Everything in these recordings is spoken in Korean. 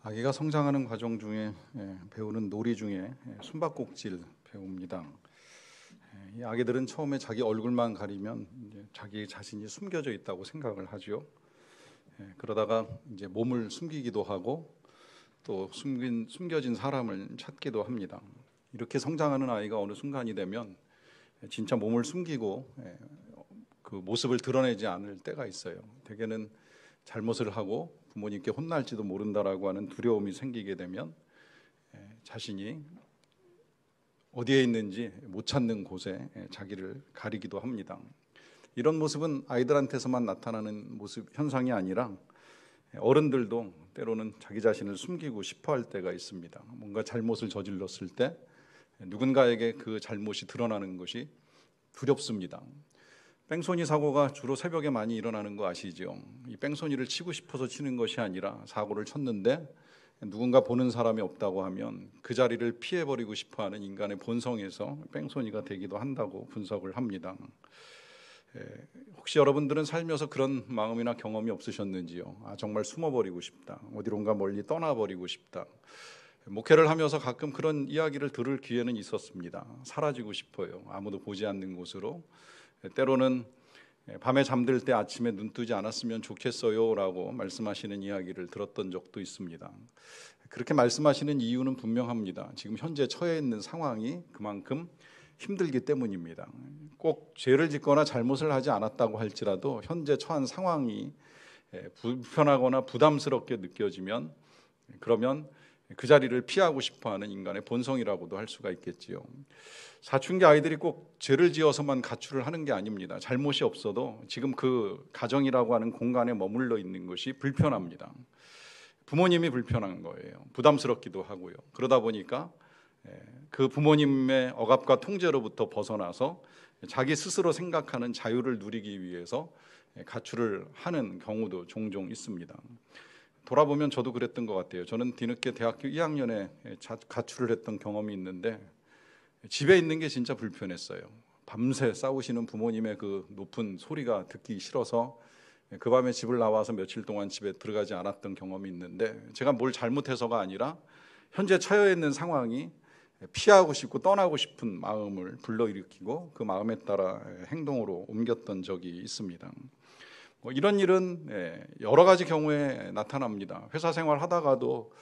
아기가 성장하는 과정 중에 배우는 놀이 중에 숨바꼭질 배웁니다. 이 아기들은 처음에 자기 얼굴만 가리면 이제 자기 자신이 숨겨져 있다고 생각을 하죠. 그러다가 이제 몸을 숨기기도 하고 또 숨겨진 사람을 찾기도 합니다. 이렇게 성장하는 아이가 어느 순간이 되면 진짜 몸을 숨기고 그 모습을 드러내지 않을 때가 있어요. 대개는 잘못을 하고 부모님께 혼날지도 모른다라고 하는 두려움이 생기게 되면 자신이 어디에 있는지 못 찾는 곳에 자기를 가리기도 합니다. 이런 모습은 아이들한테서만 나타나는 모습 현상이 아니라 어른들도 때로는 자기 자신을 숨기고 싶어 할 때가 있습니다. 뭔가 잘못을 저질렀을 때 누군가에게 그 잘못이 드러나는 것이 두렵습니다. 뺑소니 사고가 주로 새벽에 많이 일어나는 거 아시죠? 이 뺑소니를 치고 싶어서 치는 것이 아니라 사고를 쳤는데 누군가 보는 사람이 없다고 하면 그 자리를 피해버리고 싶어하는 인간의 본성에서 뺑소니가 되기도 한다고 분석을 합니다. 혹시 여러분들은 살면서 그런 마음이나 경험이 없으셨는지요? 정말 숨어버리고 싶다, 어디론가 멀리 떠나버리고 싶다. 목회를 하면서 가끔 그런 이야기를 들을 기회는 있었습니다. 사라지고 싶어요, 아무도 보지 않는 곳으로. 때로는 밤에 잠들 때 아침에 눈 뜨지 않았으면 좋겠어요 라고 말씀하시는 이야기를 들었던 적도 있습니다. 그렇게 말씀하시는 이유는 분명합니다. 지금 현재 처해 있는 상황이 그만큼 힘들기 때문입니다. 꼭 죄를 짓거나 잘못을 하지 않았다고 할지라도 현재 처한 상황이 불편하거나 부담스럽게 느껴지면 그러면 그 자리를 피하고 싶어하는 인간의 본성이라고도 할 수가 있겠지요. 사춘기 아이들이 꼭 죄를 지어서만 가출을 하는 게 아닙니다. 잘못이 없어도 지금 그 가정이라고 하는 공간에 머물러 있는 것이 불편합니다. 부모님이 불편한 거예요. 부담스럽기도 하고요. 그러다 보니까 그 부모님의 억압과 통제로부터 벗어나서 자기 스스로 생각하는 자유를 누리기 위해서 가출을 하는 경우도 종종 있습니다. 돌아보면 저도 그랬던 것 같아요. 저는 뒤늦게 대학교 2학년에 가출을 했던 경험이 있는데 집에 있는 게 진짜 불편했어요. 밤새 싸우시는 부모님의 그 높은 소리가 듣기 싫어서 그 밤에 집을 나와서 며칠 동안 집에 들어가지 않았던 경험이 있는데 제가 뭘 잘못해서가 아니라 현재 처해 있는 상황이 피하고 싶고 떠나고 싶은 마음을 불러일으키고 그 마음에 따라 행동으로 옮겼던 적이 있습니다. 이런 일은 여러 가지 경우에 나타납니다. 회사 생활 하다가도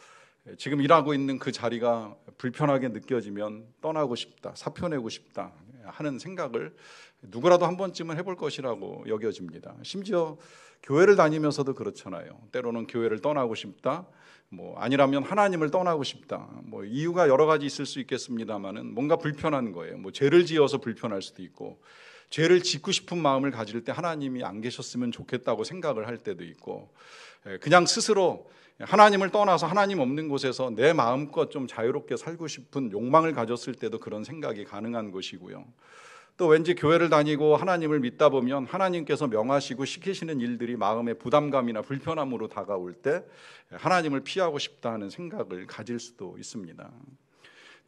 지금 일하고 있는 그 자리가 불편하게 느껴지면 떠나고 싶다, 사표내고 싶다 하는 생각을 누구라도 한 번쯤은 해볼 것이라고 여겨집니다. 심지어 교회를 다니면서도 그렇잖아요. 때로는 교회를 떠나고 싶다, 아니라면 하나님을 떠나고 싶다. 이유가 여러 가지 있을 수 있겠습니다만은 뭔가 불편한 거예요. 죄를 지어서 불편할 수도 있고, 죄를 짓고 싶은 마음을 가질 때 하나님이 안 계셨으면 좋겠다고 생각을 할 때도 있고, 그냥 스스로 하나님을 떠나서 하나님 없는 곳에서 내 마음껏 좀 자유롭게 살고 싶은 욕망을 가졌을 때도 그런 생각이 가능한 것이고요. 또 왠지 교회를 다니고 하나님을 믿다 보면 하나님께서 명하시고 시키시는 일들이 마음의 부담감이나 불편함으로 다가올 때 하나님을 피하고 싶다는 생각을 가질 수도 있습니다.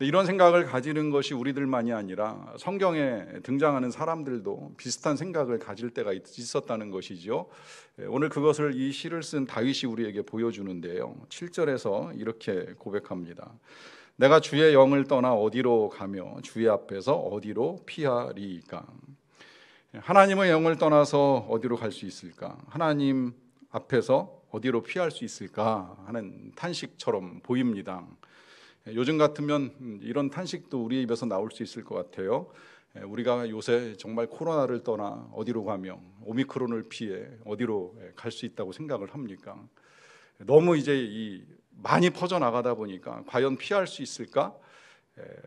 이런 생각을 가지는 것이 우리들만이 아니라 성경에 등장하는 사람들도 비슷한 생각을 가질 때가 있었다는 것이죠. 오늘 그것을 이 시를 쓴 다윗이 우리에게 보여주는데요. 7절에서 이렇게 고백합니다. 내가 주의 영을 떠나 어디로 가며 주의 앞에서 어디로 피하리이까. 하나님의 영을 떠나서 어디로 갈 수 있을까? 하나님 앞에서 어디로 피할 수 있을까 하는 탄식처럼 보입니다. 요즘 같으면 이런 탄식도 우리 입에서 나올 수 있을 것 같아요. 우리가 요새 정말 코로나를 떠나 어디로 가며 오미크론을 피해 어디로 갈 수 있다고 생각을 합니까? 너무 이제 많이 퍼져나가다 보니까 과연 피할 수 있을까?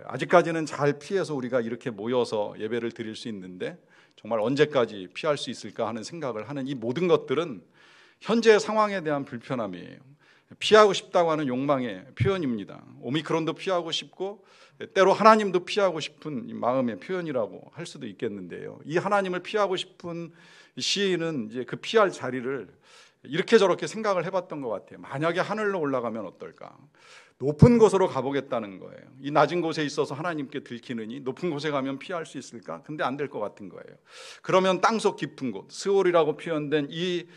아직까지는 잘 피해서 우리가 이렇게 모여서 예배를 드릴 수 있는데 정말 언제까지 피할 수 있을까 하는 생각을 하는 이 모든 것들은 현재 상황에 대한 불편함이에요. 피하고 싶다고 하는 욕망의 표현입니다. 오미크론도 피하고 싶고 때로 하나님도 피하고 싶은 마음의 표현이라고 할 수도 있겠는데요. 이 하나님을 피하고 싶은 시인은 이제 그 피할 자리를 이렇게 저렇게 생각을 해봤던 것 같아요. 만약에 하늘로 올라가면 어떨까? 높은 곳으로 가보겠다는 거예요. 이 낮은 곳에 있어서 하나님께 들키느니 높은 곳에 가면 피할 수 있을까? 근데 안 될 것 같은 거예요. 그러면 땅속 깊은 곳, 스올이라고 표현된 이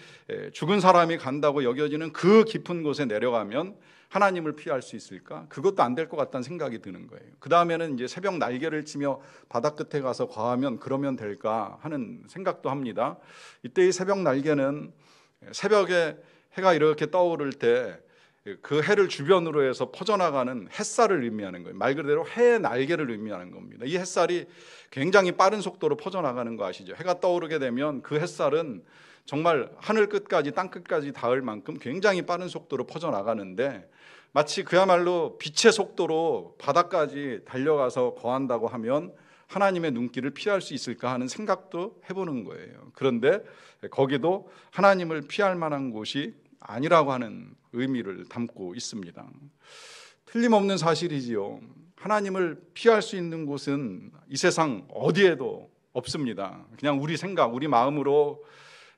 죽은 사람이 간다고 여겨지는 그 깊은 곳에 내려가면 하나님을 피할 수 있을까? 그것도 안 될 것 같다는 생각이 드는 거예요. 그 다음에는 이제 새벽 날개를 치며 바다 끝에 가서 과하면 그러면 될까 하는 생각도 합니다. 이때 이 새벽 날개는 새벽에 해가 이렇게 떠오를 때 그 해를 주변으로 해서 퍼져나가는 햇살을 의미하는 거예요. 말 그대로 해의 날개를 의미하는 겁니다. 이 햇살이 굉장히 빠른 속도로 퍼져나가는 거 아시죠? 해가 떠오르게 되면 그 햇살은 정말 하늘 끝까지 땅 끝까지 닿을 만큼 굉장히 빠른 속도로 퍼져나가는데 마치 그야말로 빛의 속도로 바다까지 달려가서 거한다고 하면 하나님의 눈길을 피할 수 있을까 하는 생각도 해보는 거예요. 그런데 거기도 하나님을 피할 만한 곳이 아니라고 하는 의미를 담고 있습니다. 틀림없는 사실이지요. 하나님을 피할 수 있는 곳은 이 세상 어디에도 없습니다. 그냥 우리 생각, 우리 마음으로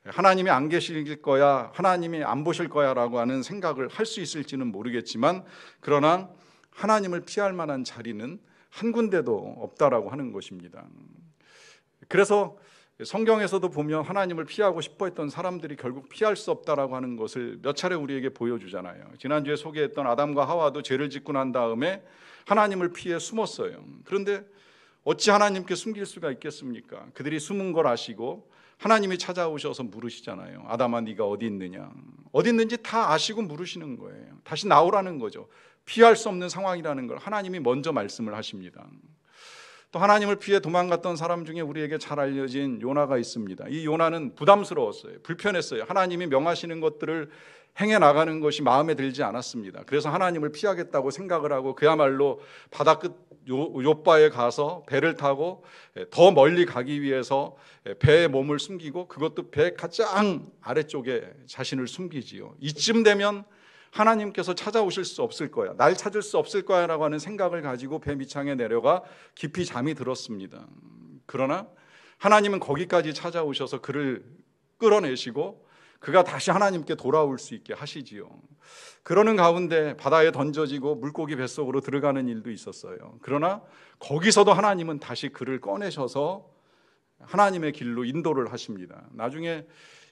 하나님이 안 계실 거야, 하나님이 안 보실 거야 라고 하는 생각을 할 수 있을지는 모르겠지만, 그러나 하나님을 피할 만한 자리는 한 군데도 없다라고 하는 것입니다. 그래서 성경에서도 보면 하나님을 피하고 싶어 했던 사람들이 결국 피할 수 없다라고 하는 것을 몇 차례 우리에게 보여주잖아요. 지난주에 소개했던 아담과 하와도 죄를 짓고 난 다음에 하나님을 피해 숨었어요. 그런데 어찌 하나님께 숨길 수가 있겠습니까? 그들이 숨은 걸 아시고 하나님이 찾아오셔서 물으시잖아요. 아담아, 네가 어디 있느냐? 어디 있는지 다 아시고 물으시는 거예요. 다시 나오라는 거죠. 피할 수 없는 상황이라는 걸 하나님이 먼저 말씀을 하십니다. 또 하나님을 피해 도망갔던 사람 중에 우리에게 잘 알려진 요나가 있습니다. 이 요나는 부담스러웠어요. 불편했어요. 하나님이 명하시는 것들을 행해 나가는 것이 마음에 들지 않았습니다. 그래서 하나님을 피하겠다고 생각을 하고 그야말로 바다 끝 욥바에 가서 배를 타고 더 멀리 가기 위해서 배에 몸을 숨기고 그것도 배 가장 아래쪽에 자신을 숨기지요. 이쯤 되면 하나님께서 찾아오실 수 없을 거야, 날 찾을 수 없을 거야 라고 하는 생각을 가지고 배 밑창에 내려가 깊이 잠이 들었습니다. 그러나 하나님은 거기까지 찾아오셔서 그를 끌어내시고 그가 다시 하나님께 돌아올 수 있게 하시지요. 그러는 가운데 바다에 던져지고 물고기 뱃속으로 들어가는 일도 있었어요. 그러나 거기서도 하나님은 다시 그를 꺼내셔서 하나님의 길로 인도를 하십니다. 나중에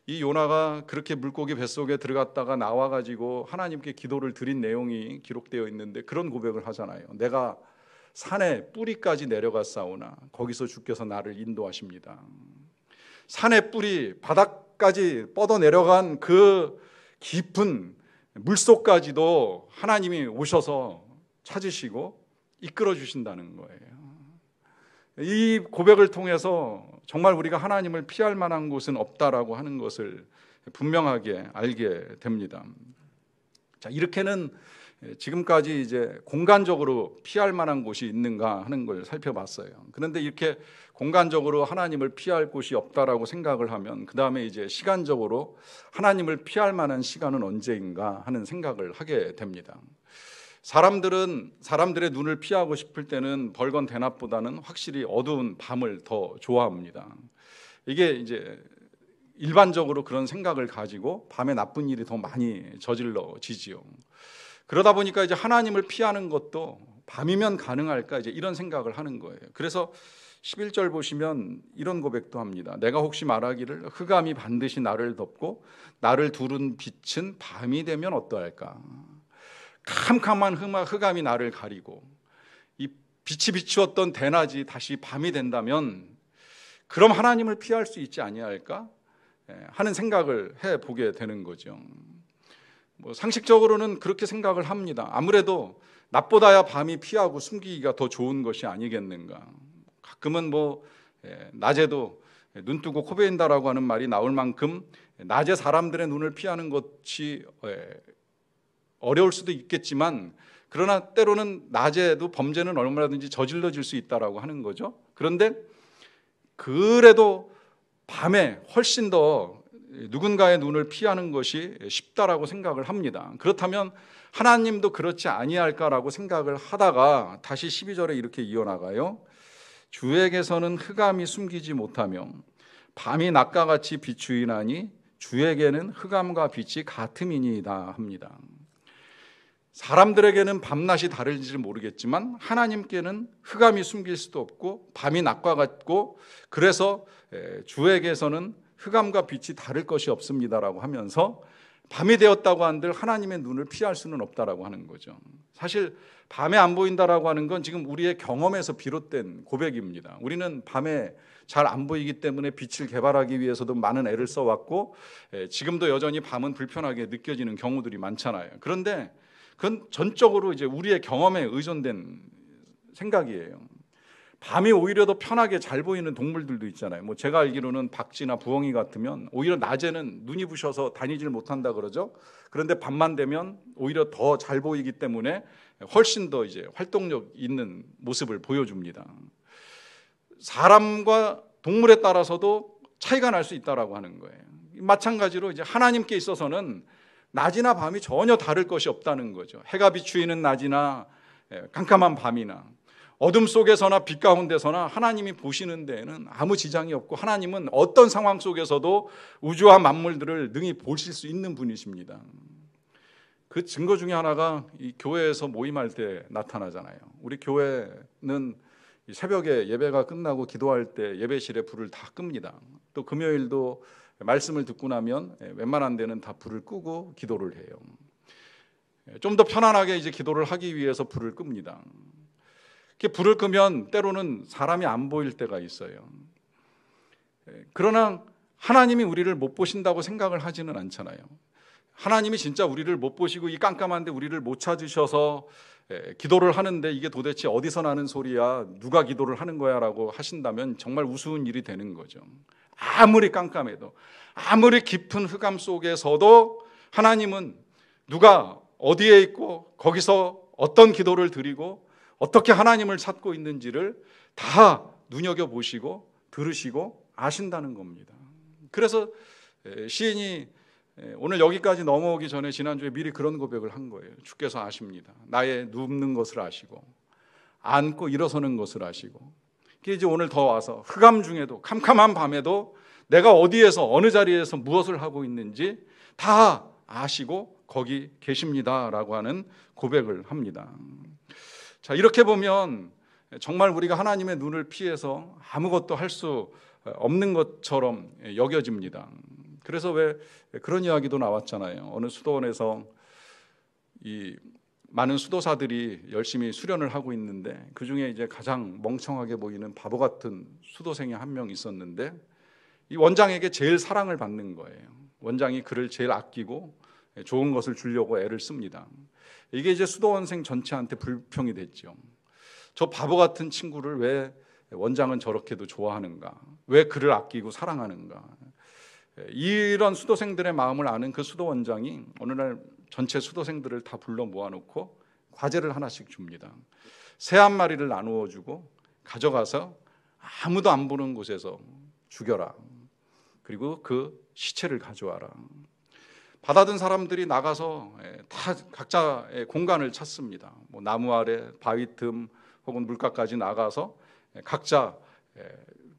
이 요나가 그렇게 물고기 뱃속에 들어갔다가 나와가지고 하나님께 기도를 드린 내용이 기록되어 있는데 그런 고백을 하잖아요. 내가 산의 뿌리까지 내려갔사오나 거기서 주께서 나를 인도하십니다. 산의 뿌리, 바닥까지 뻗어 내려간 그 깊은 물속까지도 하나님이 오셔서 찾으시고 이끌어 주신다는 거예요. 이 고백을 통해서 정말 우리가 하나님을 피할 만한 곳은 없다라고 하는 것을 분명하게 알게 됩니다. 자, 이렇게는 지금까지 이제 공간적으로 피할 만한 곳이 있는가 하는 걸 살펴봤어요. 그런데 이렇게 공간적으로 하나님을 피할 곳이 없다라고 생각을 하면 그 다음에 이제 시간적으로 하나님을 피할 만한 시간은 언제인가 하는 생각을 하게 됩니다. 사람들의 눈을 피하고 싶을 때는 벌건 대낮보다는 확실히 어두운 밤을 더 좋아합니다. 이게 이제 일반적으로 그런 생각을 가지고 밤에 나쁜 일이 더 많이 저질러지지요. 그러다 보니까 이제 하나님을 피하는 것도 밤이면 가능할까 이제 이런 생각을 하는 거예요. 그래서 11절 보시면 이런 고백도 합니다. 내가 혹시 말하기를 흑암이 반드시 나를 덮고 나를 두른 빛은 밤이 되면 어떠할까? 캄캄한 흑암이 나를 가리고 이 빛이 비추었던 대낮이 다시 밤이 된다면 그럼 하나님을 피할 수 있지 아니할까 하는 생각을 해보게 되는 거죠. 상식적으로는 그렇게 생각을 합니다. 아무래도 낮보다야 밤이 피하고 숨기기가 더 좋은 것이 아니겠는가. 가끔은 낮에도 눈 뜨고 코 베인다라고 하는 말이 나올 만큼 낮에 사람들의 눈을 피하는 것이 어려울 수도 있겠지만 그러나 때로는 낮에도 범죄는 얼마든지 저질러질 수 있다라고 하는 거죠. 그런데 그래도 밤에 훨씬 더 누군가의 눈을 피하는 것이 쉽다라고 생각을 합니다. 그렇다면 하나님도 그렇지 아니할까라고 생각을 하다가 다시 12절에 이렇게 이어나가요. 주에게서는 흑암이 숨기지 못하며 밤이 낮과 같이 비추이나니 주에게는 흑암과 빛이 같음이니이다 합니다. 사람들에게는 밤낮이 다를지 모르겠지만 하나님께는 흑암이 숨길 수도 없고 밤이 낮과 같고, 그래서 주에게서는 흑암과 빛이 다를 것이 없습니다라고 하면서 밤이 되었다고 한들 하나님의 눈을 피할 수는 없다라고 하는 거죠. 사실 밤에 안 보인다라고 하는 건 지금 우리의 경험에서 비롯된 고백입니다. 우리는 밤에 잘 안 보이기 때문에 빛을 개발하기 위해서도 많은 애를 써왔고, 지금도 여전히 밤은 불편하게 느껴지는 경우들이 많잖아요. 그런데 그건 전적으로 이제 우리의 경험에 의존된 생각이에요. 밤이 오히려 더 편하게 잘 보이는 동물들도 있잖아요. 뭐 제가 알기로는 박쥐나 부엉이 같으면 오히려 낮에는 눈이 부셔서 다니질 못한다 그러죠. 그런데 밤만 되면 오히려 더 잘 보이기 때문에 훨씬 더 이제 활동력 있는 모습을 보여줍니다. 사람과 동물에 따라서도 차이가 날 수 있다라고 하는 거예요. 마찬가지로 이제 하나님께 있어서는 낮이나 밤이 전혀 다를 것이 없다는 거죠. 해가 비추이는 낮이나 깜깜한 밤이나 어둠 속에서나 빛 가운데서나 하나님이 보시는 데에는 아무 지장이 없고, 하나님은 어떤 상황 속에서도 우주와 만물들을 능히 보실 수 있는 분이십니다. 그 증거 중에 하나가 이 교회에서 모임할 때 나타나잖아요. 우리 교회는 새벽에 예배가 끝나고 기도할 때 예배실에 불을 다 끕니다. 또 금요일도 말씀을 듣고 나면 웬만한 데는 다 불을 끄고 기도를 해요. 좀 더 편안하게 이제 기도를 하기 위해서 불을 끕니다. 이렇게 불을 끄면 때로는 사람이 안 보일 때가 있어요. 그러나 하나님이 우리를 못 보신다고 생각을 하지는 않잖아요. 하나님이 진짜 우리를 못 보시고 이 깜깜한데 우리를 못 찾으셔서 기도를 하는데 이게 도대체 어디서 나는 소리야, 누가 기도를 하는 거야 라고 하신다면 정말 우스운 일이 되는 거죠. 아무리 깜깜해도, 아무리 깊은 흑암 속에서도 하나님은 누가 어디에 있고 거기서 어떤 기도를 드리고 어떻게 하나님을 찾고 있는지를 다 눈여겨보시고 들으시고 아신다는 겁니다. 그래서 시인이 오늘 여기까지 넘어오기 전에 지난주에 미리 그런 고백을 한 거예요. 주께서 아십니다. 나의 눕는 것을 아시고 앉고 일어서는 것을 아시고, 이게 이제 오늘 더 와서 흑암 중에도 캄캄한 밤에도 내가 어디에서 어느 자리에서 무엇을 하고 있는지 다 아시고 거기 계십니다라고 하는 고백을 합니다. 자, 이렇게 보면 정말 우리가 하나님의 눈을 피해서 아무것도 할 수 없는 것처럼 여겨집니다. 그래서 왜 그런 이야기도 나왔잖아요. 어느 수도원에서 이 많은 수도사들이 열심히 수련을 하고 있는데 그 중에 이제 가장 멍청하게 보이는 바보 같은 수도생이 한 명 있었는데, 이 원장에게 제일 사랑을 받는 거예요. 원장이 그를 제일 아끼고 좋은 것을 주려고 애를 씁니다. 이게 이제 수도원생 전체한테 불평이 됐죠. 저 바보 같은 친구를 왜 원장은 저렇게도 좋아하는가? 왜 그를 아끼고 사랑하는가? 이런 수도생들의 마음을 아는 그 수도원장이 어느 날 전체 수도생들을 다 불러 모아놓고 과제를 하나씩 줍니다. 새 한 마리를 나누어 주고 가져가서 아무도 안 보는 곳에서 죽여라. 그리고 그 시체를 가져와라. 받아든 사람들이 나가서 다 각자의 공간을 찾습니다. 뭐 나무 아래, 바위 틈 혹은 물가까지 나가서 각자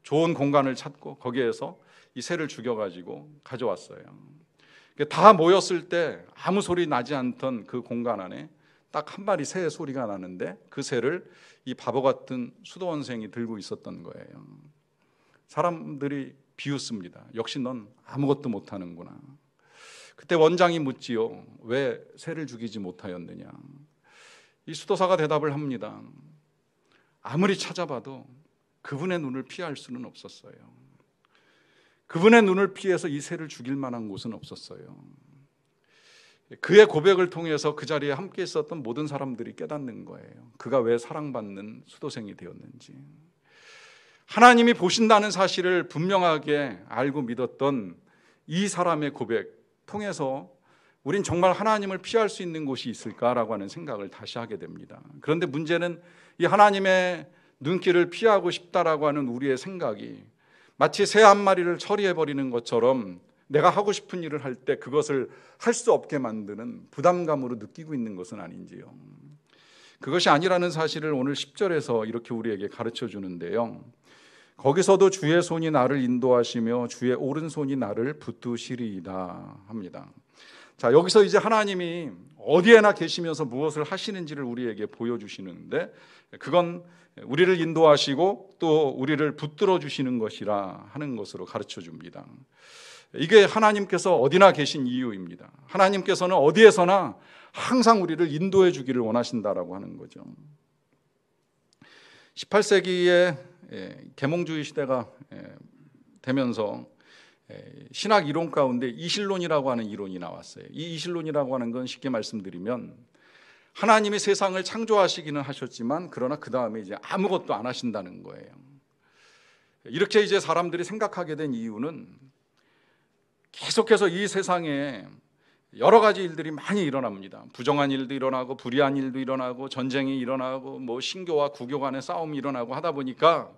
좋은 공간을 찾고 거기에서 이 새를 죽여가지고 가져왔어요. 다 모였을 때 아무 소리 나지 않던 그 공간 안에 딱 한 마리 새의 소리가 나는데 그 새를 이 바보 같은 수도원생이 들고 있었던 거예요. 사람들이 비웃습니다. 역시 넌 아무것도 못하는구나. 그때 원장이 묻지요. 왜 새를 죽이지 못하였느냐. 이 수도사가 대답을 합니다. 아무리 찾아봐도 그분의 눈을 피할 수는 없었어요. 그분의 눈을 피해서 이 새를 죽일 만한 곳은 없었어요. 그의 고백을 통해서 그 자리에 함께 있었던 모든 사람들이 깨닫는 거예요. 그가 왜 사랑받는 수도생이 되었는지. 하나님이 보신다는 사실을 분명하게 알고 믿었던 이 사람의 고백 통해서 우린 정말 하나님을 피할 수 있는 곳이 있을까라고 하는 생각을 다시 하게 됩니다. 그런데 문제는 이 하나님의 눈길을 피하고 싶다라고 하는 우리의 생각이 마치 새 한 마리를 처리해버리는 것처럼 내가 하고 싶은 일을 할 때 그것을 할 수 없게 만드는 부담감으로 느끼고 있는 것은 아닌지요. 그것이 아니라는 사실을 오늘 10절에서 이렇게 우리에게 가르쳐 주는데요. 거기서도 주의 손이 나를 인도하시며 주의 오른손이 나를 붙드시리이다 합니다. 자, 여기서 이제 하나님이 어디에나 계시면서 무엇을 하시는지를 우리에게 보여주시는데, 그건 우리를 인도하시고 또 우리를 붙들어 주시는 것이라 하는 것으로 가르쳐 줍니다. 이게 하나님께서 어디나 계신 이유입니다. 하나님께서는 어디에서나 항상 우리를 인도해 주기를 원하신다라고 하는 거죠. 18세기에 계몽주의 시대가 되면서 신학 이론 가운데 이실론이라고 하는 이론이 나왔어요. 이 이실론이라고 하는 건 쉽게 말씀드리면 하나님이 세상을 창조하시기는 하셨지만 그러나 그 다음에 이제 아무것도 안 하신다는 거예요. 이렇게 이제 사람들이 생각하게 된 이유는 계속해서 이 세상에 여러 가지 일들이 많이 일어납니다. 부정한 일도 일어나고 불의한 일도 일어나고 전쟁이 일어나고 뭐 신교와 구교 간의 싸움이 일어나고 하다 보니까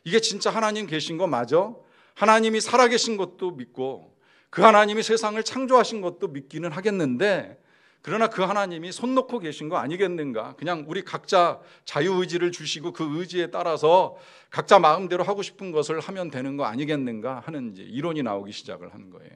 이게 진짜 하나님 계신 거 맞아? 하나님이 살아계신 것도 믿고 그 하나님이 세상을 창조하신 것도 믿기는 하겠는데, 그러나 그 하나님이 손 놓고 계신 거 아니겠는가? 그냥 우리 각자 자유의지를 주시고 그 의지에 따라서 각자 마음대로 하고 싶은 것을 하면 되는 거 아니겠는가 하는 이제 이론이 나오기 시작을 한 거예요.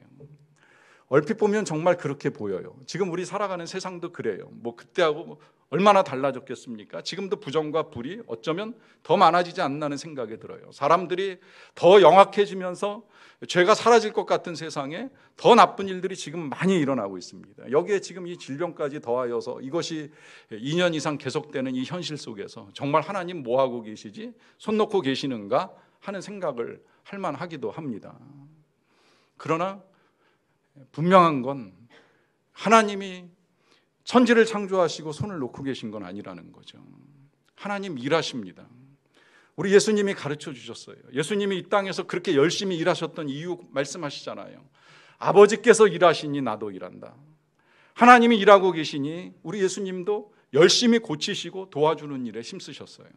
얼핏 보면 정말 그렇게 보여요. 지금 우리 살아가는 세상도 그래요. 뭐 그때하고 얼마나 달라졌겠습니까? 지금도 부정과 불이 어쩌면 더 많아지지 않나는 생각이 들어요. 사람들이 더 영악해지면서 죄가 사라질 것 같은 세상에 더 나쁜 일들이 지금 많이 일어나고 있습니다. 여기에 지금 이 질병까지 더하여서 이것이 2년 이상 계속되는 이 현실 속에서 정말 하나님 뭐 하고 계시지? 손 놓고 계시는가 하는 생각을 할 만하기도 합니다. 그러나 분명한 건 하나님이 천지를 창조하시고 손을 놓고 계신 건 아니라는 거죠. 하나님 일하십니다. 우리 예수님이 가르쳐 주셨어요. 예수님이 이 땅에서 그렇게 열심히 일하셨던 이유 말씀하시잖아요. 아버지께서 일하시니 나도 일한다. 하나님이 일하고 계시니 우리 예수님도 열심히 고치시고 도와주는 일에 힘쓰셨어요.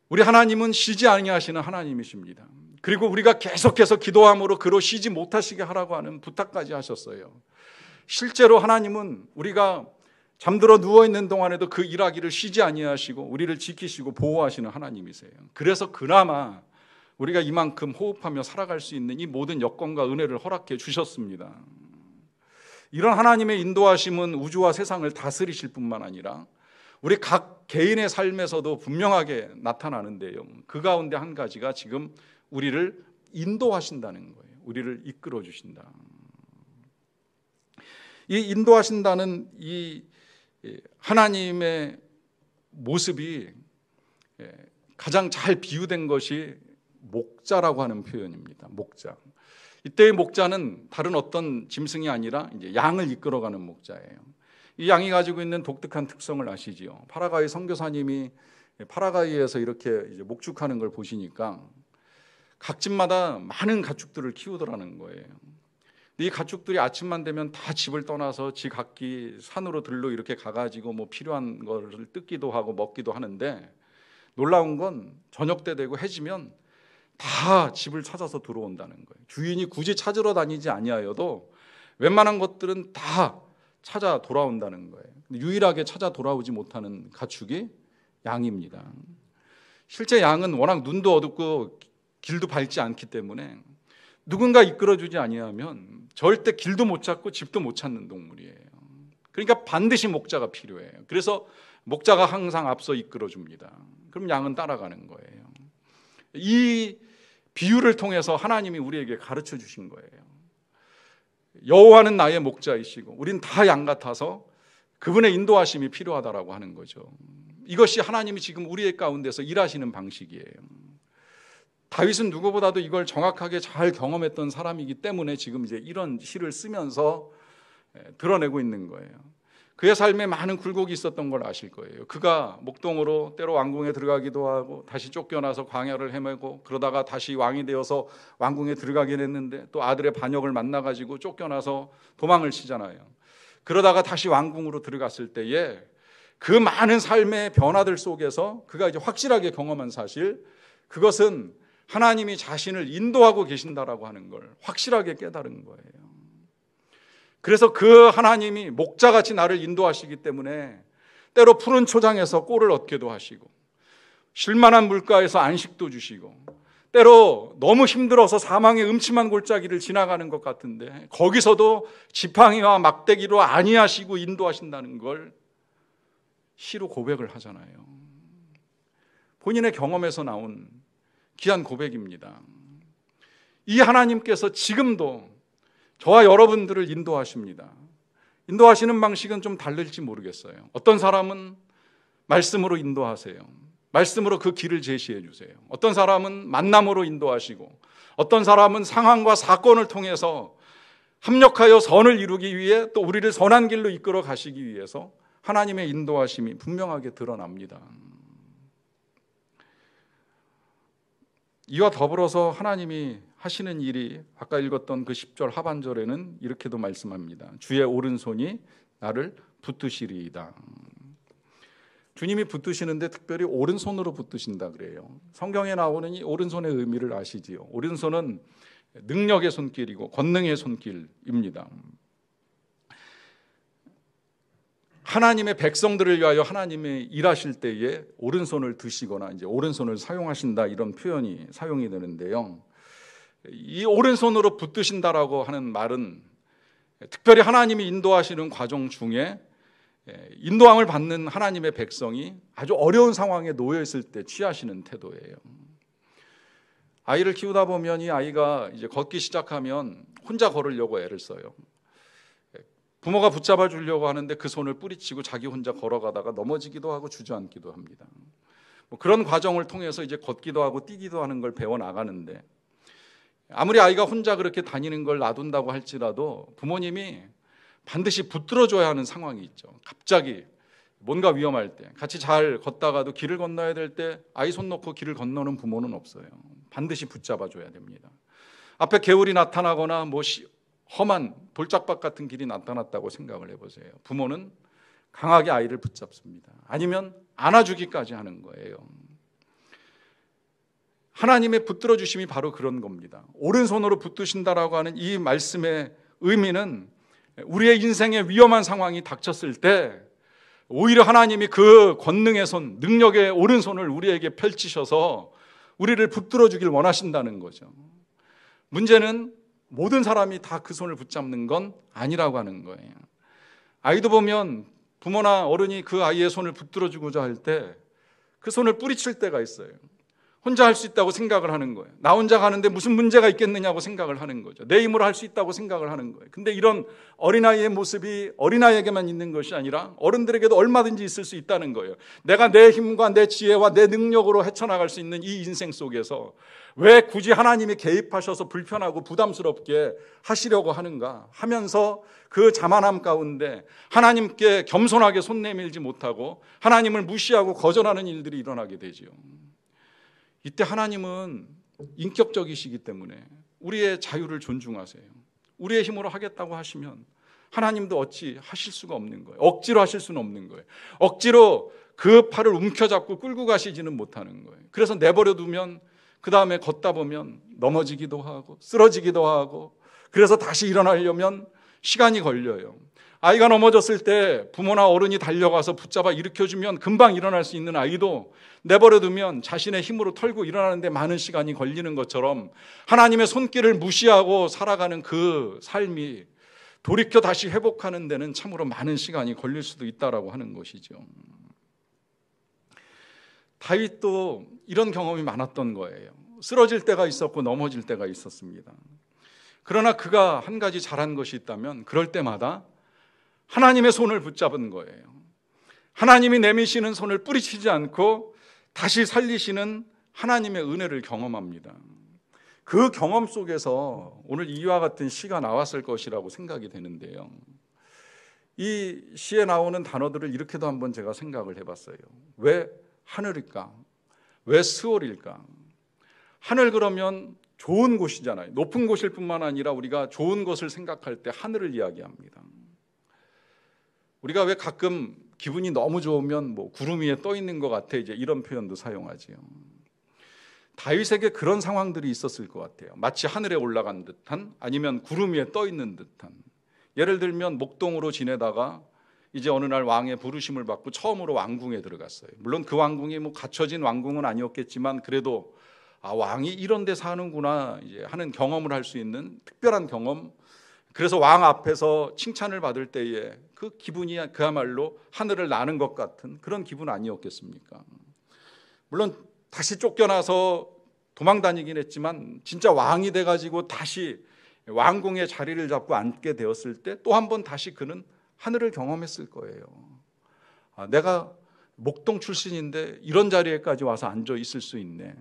우리 하나님은 쉬지 아니하시는 하나님이십니다. 그리고 우리가 계속해서 기도함으로 그로 쉬지 못하시게 하라고 하는 부탁까지 하셨어요. 실제로 하나님은 우리가 잠들어 누워있는 동안에도 그 일하기를 쉬지 아니하시고 우리를 지키시고 보호하시는 하나님이세요. 그래서 그나마 우리가 이만큼 호흡하며 살아갈 수 있는 이 모든 여건과 은혜를 허락해 주셨습니다. 이런 하나님의 인도하심은 우주와 세상을 다스리실 뿐만 아니라 우리 각 개인의 삶에서도 분명하게 나타나는데요. 그 가운데 한 가지가 지금 우리를 인도하신다는 거예요. 우리를 이끌어 주신다. 이 인도하신다는 이 하나님의 모습이 가장 잘 비유된 것이 목자라고 하는 표현입니다. 목자. 이때의 목자는 다른 어떤 짐승이 아니라 이제 양을 이끌어가는 목자예요. 이 양이 가지고 있는 독특한 특성을 아시지요? 파라과이 선교사님이 파라과이에서 이렇게 이제 목축하는 걸 보시니까 각 집마다 많은 가축들을 키우더라는 거예요. 이 가축들이 아침만 되면 다 집을 떠나서 지 각기 산으로 들로 이렇게 가가지고 뭐 필요한 것을 뜯기도 하고 먹기도 하는데, 놀라운 건 저녁 때 되고 해지면 다 집을 찾아서 들어온다는 거예요. 주인이 굳이 찾으러 다니지 아니하여도 웬만한 것들은 다 찾아 돌아온다는 거예요. 유일하게 찾아 돌아오지 못하는 가축이 양입니다. 실제 양은 워낙 눈도 어둡고 길도 밟지 않기 때문에 누군가 이끌어주지 아니하면 절대 길도 못 찾고 집도 못 찾는 동물이에요. 그러니까 반드시 목자가 필요해요. 그래서 목자가 항상 앞서 이끌어줍니다. 그럼 양은 따라가는 거예요. 이 비유를 통해서 하나님이 우리에게 가르쳐 주신 거예요. 여호와는 나의 목자이시고 우린 다 양 같아서 그분의 인도하심이 필요하다라고 하는 거죠. 이것이 하나님이 지금 우리의 가운데서 일하시는 방식이에요. 다윗은 누구보다도 이걸 정확하게 잘 경험했던 사람이기 때문에 지금 이제 이런 시를 쓰면서 드러내고 있는 거예요. 그의 삶에 많은 굴곡이 있었던 걸 아실 거예요. 그가 목동으로 때로 왕궁에 들어가기도 하고 다시 쫓겨나서 광야를 헤매고 그러다가 다시 왕이 되어서 왕궁에 들어가긴 했는데 또 아들의 반역을 만나가지고 쫓겨나서 도망을 치잖아요. 그러다가 다시 왕궁으로 들어갔을 때에 그 많은 삶의 변화들 속에서 그가 이제 확실하게 경험한 사실, 그것은 하나님이 자신을 인도하고 계신다라고 하는 걸 확실하게 깨달은 거예요. 그래서 그 하나님이 목자같이 나를 인도하시기 때문에 때로 푸른 초장에서 꿀을 얻기도 하시고 쉴만한 물가에서 안식도 주시고, 때로 너무 힘들어서 사망의 음침한 골짜기를 지나가는 것 같은데 거기서도 지팡이와 막대기로 안위하시고 인도하신다는 걸 시로 고백을 하잖아요. 본인의 경험에서 나온 귀한 고백입니다. 이 하나님께서 지금도 저와 여러분들을 인도하십니다. 인도하시는 방식은 좀 다를지 모르겠어요. 어떤 사람은 말씀으로 인도하세요. 말씀으로 그 길을 제시해 주세요. 어떤 사람은 만남으로 인도하시고, 어떤 사람은 상황과 사건을 통해서 합력하여 선을 이루기 위해 또 우리를 선한 길로 이끌어 가시기 위해서 하나님의 인도하심이 분명하게 드러납니다. 이와 더불어서 하나님이 하시는 일이 아까 읽었던 그 10절 하반절에는 이렇게도 말씀합니다. 주의 오른손이 나를 붙드시리이다. 주님이 붙드시는데 특별히 오른손으로 붙드신다 그래요. 성경에 나오는 이 오른손의 의미를 아시지요? 오른손은 능력의 손길이고 권능의 손길입니다. 하나님의 백성들을 위하여 하나님이 일하실 때에 오른손을 드시거나 이제 오른손을 사용하신다, 이런 표현이 사용이 되는데요. 이 오른손으로 붙드신다라고 하는 말은 특별히 하나님이 인도하시는 과정 중에 인도함을 받는 하나님의 백성이 아주 어려운 상황에 놓여 있을 때 취하시는 태도예요. 아이를 키우다 보면 이 아이가 이제 걷기 시작하면 혼자 걸으려고 애를 써요. 부모가 붙잡아 주려고 하는데 그 손을 뿌리치고 자기 혼자 걸어가다가 넘어지기도 하고 주저앉기도 합니다. 그런 과정을 통해서 이제 걷기도 하고 뛰기도 하는 걸 배워 나가는데, 아무리 아이가 혼자 그렇게 다니는 걸 놔둔다고 할지라도 부모님이 반드시 붙들어줘야 하는 상황이 있죠. 갑자기 뭔가 위험할 때, 같이 잘 걷다가도 길을 건너야 될 때 아이 손 놓고 길을 건너는 부모는 없어요. 반드시 붙잡아줘야 됩니다. 앞에 개울이 나타나거나 험한 돌짝밭 같은 길이 나타났다고 생각을 해보세요. 부모는 강하게 아이를 붙잡습니다. 아니면 안아주기까지 하는 거예요. 하나님의 붙들어 주심이 바로 그런 겁니다. 오른손으로 붙드신다라고 하는 이 말씀의 의미는 우리의 인생에 위험한 상황이 닥쳤을 때 오히려 하나님이 그 권능의 손, 능력의 오른손을 우리에게 펼치셔서 우리를 붙들어 주길 원하신다는 거죠. 문제는 모든 사람이 다 그 손을 붙잡는 건 아니라고 하는 거예요. 아이도 보면 부모나 어른이 그 아이의 손을 붙들어 주고자 할 때 그 손을 뿌리칠 때가 있어요. 혼자 할 수 있다고 생각을 하는 거예요. 나 혼자 가는데 무슨 문제가 있겠느냐고 생각을 하는 거죠. 내 힘으로 할 수 있다고 생각을 하는 거예요. 근데 이런 어린아이의 모습이 어린아이에게만 있는 것이 아니라 어른들에게도 얼마든지 있을 수 있다는 거예요. 내가 내 힘과 내 지혜와 내 능력으로 헤쳐나갈 수 있는 이 인생 속에서 왜 굳이 하나님이 개입하셔서 불편하고 부담스럽게 하시려고 하는가 하면서 그 자만함 가운데 하나님께 겸손하게 손 내밀지 못하고 하나님을 무시하고 거절하는 일들이 일어나게 되지요. 이때 하나님은 인격적이시기 때문에 우리의 자유를 존중하세요. 우리의 힘으로 하겠다고 하시면 하나님도 어찌 하실 수가 없는 거예요. 억지로 하실 수는 없는 거예요. 억지로 그 팔을 움켜잡고 끌고 가시지는 못하는 거예요. 그래서 내버려 두면 그 다음에 걷다 보면 넘어지기도 하고 쓰러지기도 하고, 그래서 다시 일어나려면 시간이 걸려요. 아이가 넘어졌을 때 부모나 어른이 달려가서 붙잡아 일으켜주면 금방 일어날 수 있는 아이도 내버려두면 자신의 힘으로 털고 일어나는데 많은 시간이 걸리는 것처럼 하나님의 손길을 무시하고 살아가는 그 삶이 돌이켜 다시 회복하는 데는 참으로 많은 시간이 걸릴 수도 있다라고 하는 것이죠. 다윗도 이런 경험이 많았던 거예요. 쓰러질 때가 있었고 넘어질 때가 있었습니다. 그러나 그가 한 가지 잘한 것이 있다면 그럴 때마다 하나님의 손을 붙잡은 거예요. 하나님이 내미시는 손을 뿌리치지 않고 다시 살리시는 하나님의 은혜를 경험합니다. 그 경험 속에서 오늘 이와 같은 시가 나왔을 것이라고 생각이 되는데요. 이 시에 나오는 단어들을 이렇게도 한번 제가 생각을 해봤어요. 왜 하늘일까? 왜 스월일까? 하늘 그러면 좋은 곳이잖아요. 높은 곳일 뿐만 아니라 우리가 좋은 것을 생각할 때 하늘을 이야기합니다. 우리가 왜 가끔 기분이 너무 좋으면 구름 위에 떠 있는 것 같아, 이제 이런 표현도 사용하지요. 다윗에게 그런 상황들이 있었을 것 같아요. 마치 하늘에 올라간 듯한, 아니면 구름 위에 떠 있는 듯한. 예를 들면 목동으로 지내다가 이제 어느 날 왕의 부르심을 받고 처음으로 왕궁에 들어갔어요. 물론 그 왕궁이 갖춰진 왕궁은 아니었겠지만 그래도 왕이 이런 데 사는구나 이제 하는 경험을 할 수 있는 특별한 경험. 그래서 왕 앞에서 칭찬을 받을 때에 그 기분이 그야말로 하늘을 나는 것 같은 그런 기분 아니었겠습니까? 물론 다시 쫓겨나서 도망다니긴 했지만 진짜 왕이 돼가지고 다시 왕궁의 자리를 잡고 앉게 되었을 때 또 한 번 다시 그는 하늘을 경험했을 거예요. 내가 목동 출신인데 이런 자리에까지 와서 앉아 있을 수 있네.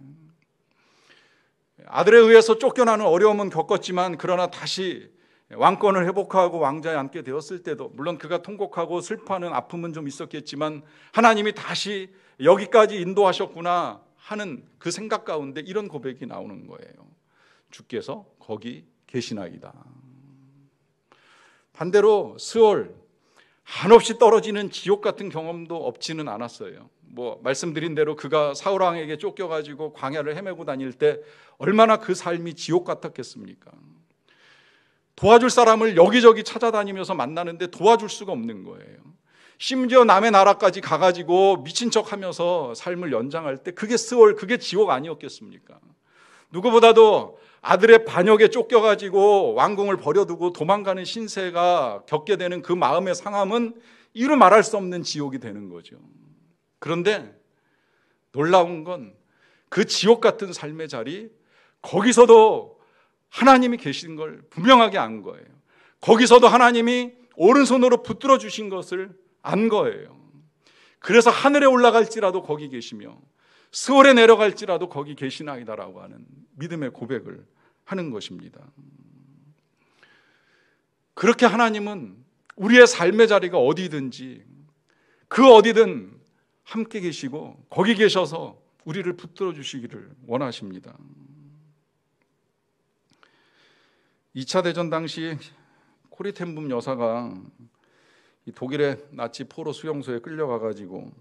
아들에 의해서 쫓겨나는 어려움은 겪었지만 그러나 다시 왕권을 회복하고 왕자에 앉게 되었을 때도 물론 그가 통곡하고 슬퍼하는 아픔은 좀 있었겠지만 하나님이 다시 여기까지 인도하셨구나 하는 그 생각 가운데 이런 고백이 나오는 거예요. 주께서 거기 계시나이다. 반대로 스올, 한없이 떨어지는 지옥 같은 경험도 없지는 않았어요. 말씀드린 대로 그가 사울 왕에게 쫓겨가지고 광야를 헤매고 다닐 때 얼마나 그 삶이 지옥 같았겠습니까? 도와줄 사람을 여기저기 찾아다니면서 만나는데 도와줄 수가 없는 거예요. 심지어 남의 나라까지 가가지고 미친 척하면서 삶을 연장할 때 그게 스월, 그게 지옥 아니었겠습니까? 누구보다도 아들의 반역에 쫓겨가지고 왕궁을 버려두고 도망가는 신세가 겪게 되는 그 마음의 상함은 이루 말할 수 없는 지옥이 되는 거죠. 그런데 놀라운 건 그 지옥 같은 삶의 자리, 거기서도 하나님이 계신 걸 분명하게 안 거예요. 거기서도 하나님이 오른손으로 붙들어 주신 것을 안 거예요. 그래서 하늘에 올라갈지라도 거기 계시며 스월에 내려갈지라도 거기 계시나이다라고 하는 믿음의 고백을 하는 것입니다. 그렇게 하나님은 우리의 삶의 자리가 어디든지 그 어디든 함께 계시고 거기 계셔서 우리를 붙들어 주시기를 원하십니다. 2차 대전 당시 코리 텐붐 여사가 이 독일의 나치 포로 수용소에 끌려가가지고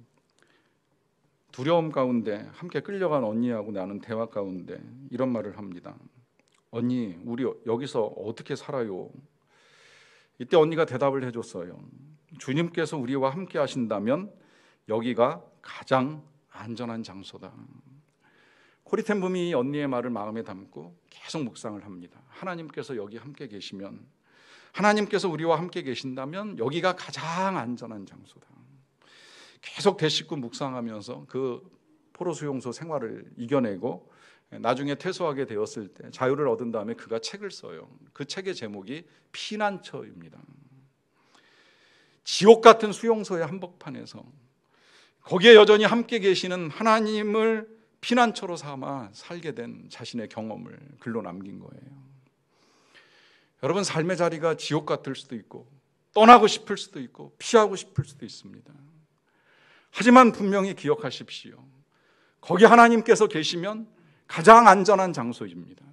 두려움 가운데 함께 끌려간 언니하고 나눈 대화 가운데 이런 말을 합니다. 언니, 우리 여기서 어떻게 살아요? 이때 언니가 대답을 해줬어요. 주님께서 우리와 함께 하신다면 여기가 가장 안전한 장소다. 코리 텐붐이 언니의 말을 마음에 담고 계속 묵상을 합니다. 하나님께서 여기 함께 계시면, 하나님께서 우리와 함께 계신다면 여기가 가장 안전한 장소다. 계속 대식구 묵상하면서 그 포로 수용소 생활을 이겨내고 나중에 퇴소하게 되었을 때 자유를 얻은 다음에 그가 책을 써요. 그 책의 제목이 피난처입니다. 지옥 같은 수용소의 한복판에서 거기에 여전히 함께 계시는 하나님을 피난처로 삼아 살게 된 자신의 경험을 글로 남긴 거예요. 여러분, 삶의 자리가 지옥 같을 수도 있고 떠나고 싶을 수도 있고 피하고 싶을 수도 있습니다. 하지만 분명히 기억하십시오. 거기 하나님께서 계시면 가장 안전한 장소입니다.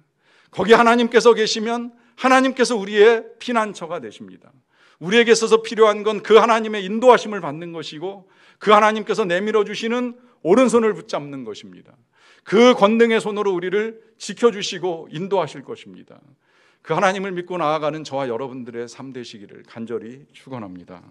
거기 하나님께서 계시면 하나님께서 우리의 피난처가 되십니다. 우리에게 있어서 필요한 건 그 하나님의 인도하심을 받는 것이고 그 하나님께서 내밀어 주시는 오른손을 붙잡는 것입니다. 그 권능의 손으로 우리를 지켜주시고 인도하실 것입니다. 그 하나님을 믿고 나아가는 저와 여러분들의 삶 되시기를 간절히 축원합니다.